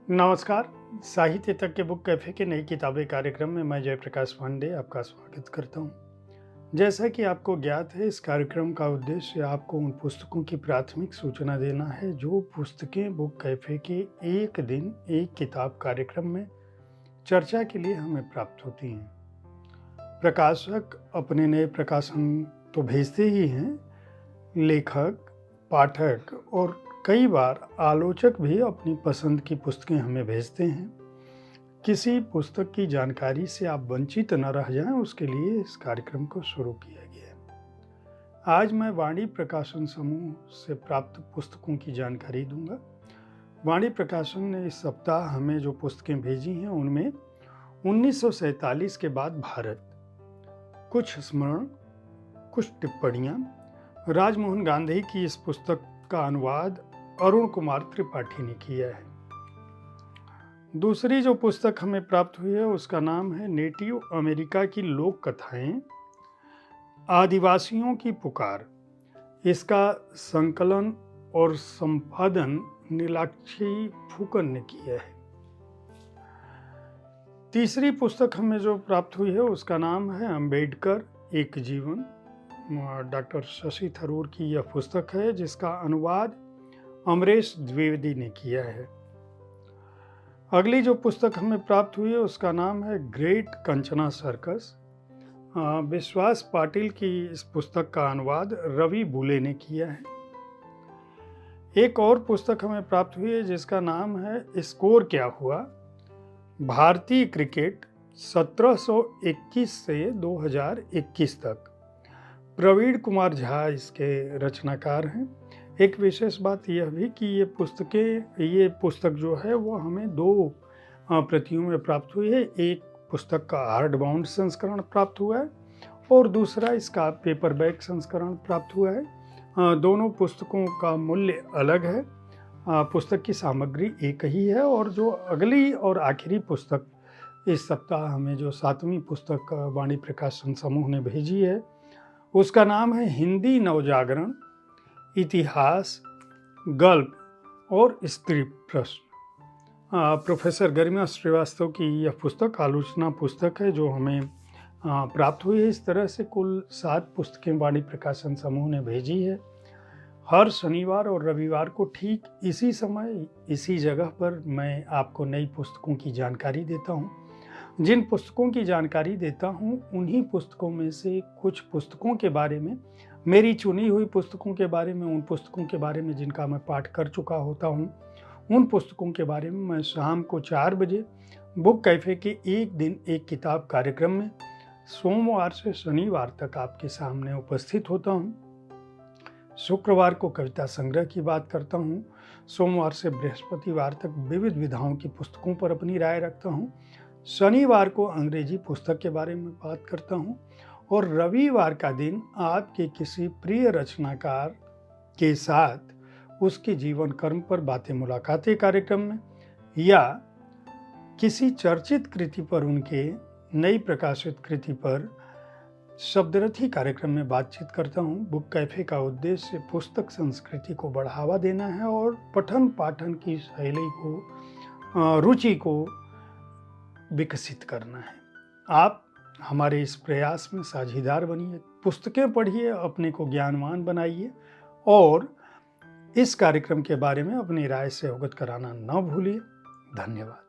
नमस्कार। साहित्य तक के बुक कैफ़े के नई किताबें कार्यक्रम में मैं जयप्रकाश पांडे आपका स्वागत करता हूं। जैसा कि आपको ज्ञात है, इस कार्यक्रम का उद्देश्य आपको उन पुस्तकों की प्राथमिक सूचना देना है जो पुस्तकें बुक कैफ़े के एक दिन एक किताब कार्यक्रम में चर्चा के लिए हमें प्राप्त होती हैं। प्रकाशक अपने नए प्रकाशन तो भेजते ही हैं, लेखक, पाठक और कई बार आलोचक भी अपनी पसंद की पुस्तकें हमें भेजते हैं। किसी पुस्तक की जानकारी से आप वंचित न रह जाएं, उसके लिए इस कार्यक्रम को शुरू किया गया है। आज मैं वाणी प्रकाशन समूह से प्राप्त पुस्तकों की जानकारी दूंगा। वाणी प्रकाशन ने इस सप्ताह हमें जो पुस्तकें भेजी हैं उनमें 1947 के बाद भारत, कुछ स्मरण, कुछ टिप्पणियाँ, राजमोहन गांधी की इस पुस्तक का अनुवाद अरुण कुमार त्रिपाठी ने किया है। दूसरी जो पुस्तक हमें प्राप्त हुई है उसका नाम है नेटिव अमेरिका की लोक कथाएं, आदिवासियों की पुकार। इसका संकलन और संपादन नीलाक्षी फुकन ने किया है। तीसरी पुस्तक हमें जो प्राप्त हुई है उसका नाम है अंबेडकर एक जीवन। डॉक्टर शशि थरूर की यह पुस्तक है जिसका अनुवाद अमरेश द्विवेदी ने किया है। अगली जो पुस्तक हमें प्राप्त हुई है उसका नाम है ग्रेट कंचना सर्कस। विश्वास पाटिल की इस पुस्तक का अनुवाद रवि बुले ने किया है। एक और पुस्तक हमें प्राप्त हुई है जिसका नाम है स्कोर क्या हुआ, भारतीय क्रिकेट 1721 से 2021 तक। प्रवीण कुमार झा इसके रचनाकार हैं। एक विशेष बात यह भी कि ये पुस्तक जो है वो हमें दो प्रतियों में प्राप्त हुई है। एक पुस्तक का हार्ड बाउंड संस्करण प्राप्त हुआ है और दूसरा इसका पेपरबैक संस्करण प्राप्त हुआ है। दोनों पुस्तकों का मूल्य अलग है। पुस्तक की सामग्री एक ही है और जो अगली और आखिरी पुस्तक इस सप्ताह हमें जो 7वीं पुस्तक वाणी प्रकाशन समूह ने भेजी है उसका नाम है हिंदी नवजागरण, इतिहास, गल्प और स्त्री प्रश्न। प्रोफेसर गरिमा श्रीवास्तव की यह पुस्तक आलोचना पुस्तक है जो हमें प्राप्त हुई है। इस तरह से कुल 7 पुस्तकें वाणी प्रकाशन समूह ने भेजी है। हर शनिवार और रविवार को ठीक इसी समय इसी जगह पर मैं आपको नई पुस्तकों की जानकारी देता हूँ। जिन पुस्तकों की जानकारी देता हूँ उन्हीं पुस्तकों में से कुछ पुस्तकों के बारे में, मेरी चुनी हुई पुस्तकों के बारे में, उन पुस्तकों के बारे में जिनका मैं पाठ कर चुका होता हूँ, उन पुस्तकों के बारे में मैं शाम को 4 बजे बुक कैफ़े के एक दिन एक किताब कार्यक्रम में सोमवार से शनिवार तक आपके सामने उपस्थित होता हूँ। शुक्रवार को कविता संग्रह की बात करता हूँ। सोमवार से बृहस्पतिवार तक विविध विधाओं की पुस्तकों पर अपनी राय रखता हूँ। शनिवार को अंग्रेजी पुस्तक के बारे में बात करता हूँ और रविवार का दिन आपके किसी प्रिय रचनाकार के साथ उसके जीवन कर्म पर बातें मुलाकातें कार्यक्रम में या किसी चर्चित कृति पर, उनके नई प्रकाशित कृति पर शब्दरथी कार्यक्रम में बातचीत करता हूँ। बुक कैफ़े का उद्देश्य पुस्तक संस्कृति को बढ़ावा देना है और पठन पाठन की शैली को, रुचि को विकसित करना है। आप हमारे इस प्रयास में साझीदार बनिए, पुस्तकें पढ़िए, अपने को ज्ञानवान बनाइए और इस कार्यक्रम के बारे में अपनी राय से अवगत कराना न भूलिए। धन्यवाद।